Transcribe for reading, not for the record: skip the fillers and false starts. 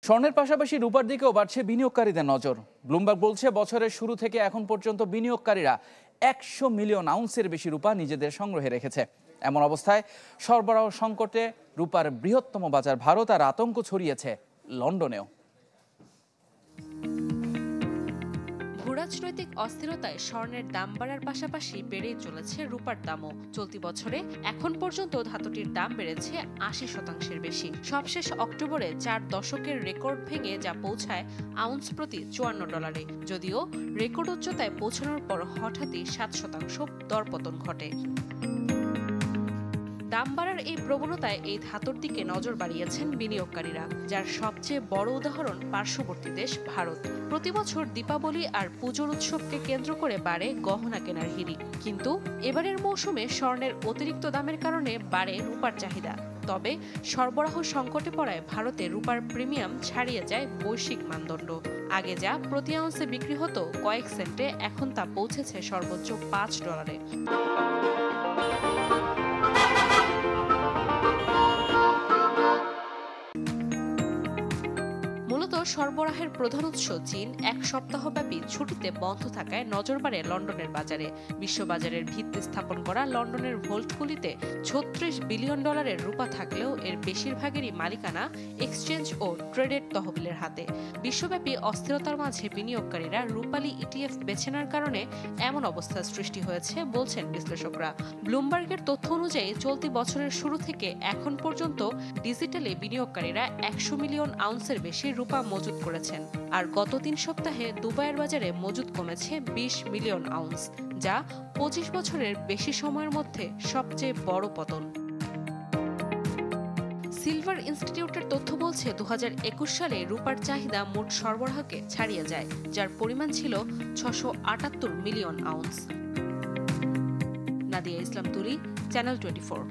স্বর্ণের পাশাপাশি রূপার দিকেও বাড়ছে বিনিয়োগকারীদের নজর। ব্লুমবার্গ বলছে বছরের শুরু থেকে এখন পর্যন্ত বিনিয়োগকারীরা 100 মিলিয়ন আউন্সের বেশি রূপা নিজেদের সংগ্রহে রেখেছে। এমন অবস্থায় সরবরাহ সংকটে রূপার বৃহত্তম বাজার ভারত আর আতঙ্ক ছড়িয়েছে লন্ডনেও। ভূরাজনৈতিক অস্থিরতায় স্বর্ণের দাম বাড়ার পাশাপাশি বেড়েই চলেছে রূপার দামও। চলতি বছরে এখন পর্যন্ত ধাতুটির দাম বেড়েছে 80% বেশি। সবশেষ অক্টোবরে 4 দশকের রেকর্ড ভেঙে যা পৌঁছায় আউন্স প্রতি $54। যদিও রেকর্ড উচ্চতায় পৌঁছানোর পর হঠাৎই 7% দরপতন ঘটে। দাম বাড়ার এই প্রবণতায় এই ধাতুর দিকে নজর বাড়িয়েছেন বিনিয়োগকারীরা, যার সবচেয়ে বড় উদাহরণ পার্শ্ববর্তী দেশ ভারত। প্রতি বছর দীপাবলি আর পুজোর উৎসবকে কেন্দ্র করে বাড়ে গহনা কেনার হিড়িক। কিন্তু এবারের মৌসুমে স্বর্ণের অতিরিক্ত দামের কারণে বাড়ে রূপার চাহিদা। তবে সরবরাহ সংকটে পড়ায় ভারতে রূপার প্রিমিয়াম ছাড়িয়ে যায় বৈশ্বিক মানদণ্ড। আগে যা প্রতি আউন্সে বিক্রি হতো কয়েক সেন্টে, এখন তা পৌঁছেছে সর্বোচ্চ $5। সরবরাহের প্রধান উৎস চীন এক সপ্তাহব্যাপী ছুটিতে বন্ধ থাকায় নজর বাড়ে লন্ডনের বাজারে। বিশ্ববাজারের ভিত্তি স্থাপন করা লন্ডনের ভোল্টগুলিতে $36 বিলিয়ন রূপা থাকলেও এর বেশিরভাগেরই মালিকানা এক্সচেঞ্জ ও ট্রেডেড তহবিলের হাতে। বিশ্বব্যাপী অস্থিরতার মাঝে বিনিয়োগকারীরা রূপালী ইটিএফ বেছে নেওয়ার কারণে এমন অবস্থার সৃষ্টি হয়েছে বলছেন বিশ্লেষকরা। ব্লুমবার্গের তথ্য অনুযায়ী চলতি বছরের শুরু থেকে এখন পর্যন্ত ডিজিটালে বিনিয়োগকারীরা 100 মিলিয়ন আউন্সের বেশি রূপা মজুত করেছেন। আর গত 3 সপ্তাহে দুবাইয়ের বাজারে মজুত কমেছে 20 মিলিয়ন আউন্স, যা 25 বছরের বেশি সময়ের মধ্যে সবচেয়ে বড় পতন। সিলভার ইনস্টিটিউটের তথ্য বলছে 2021 সালে রূপার চাহিদা মোট সরবরাহকে ছাড়িয়ে যায়, যার পরিমাণ ছিল 678 মিলিয়ন আউন্স। নাদিয়া ইসলাম তুলি, চ্যানেল 24।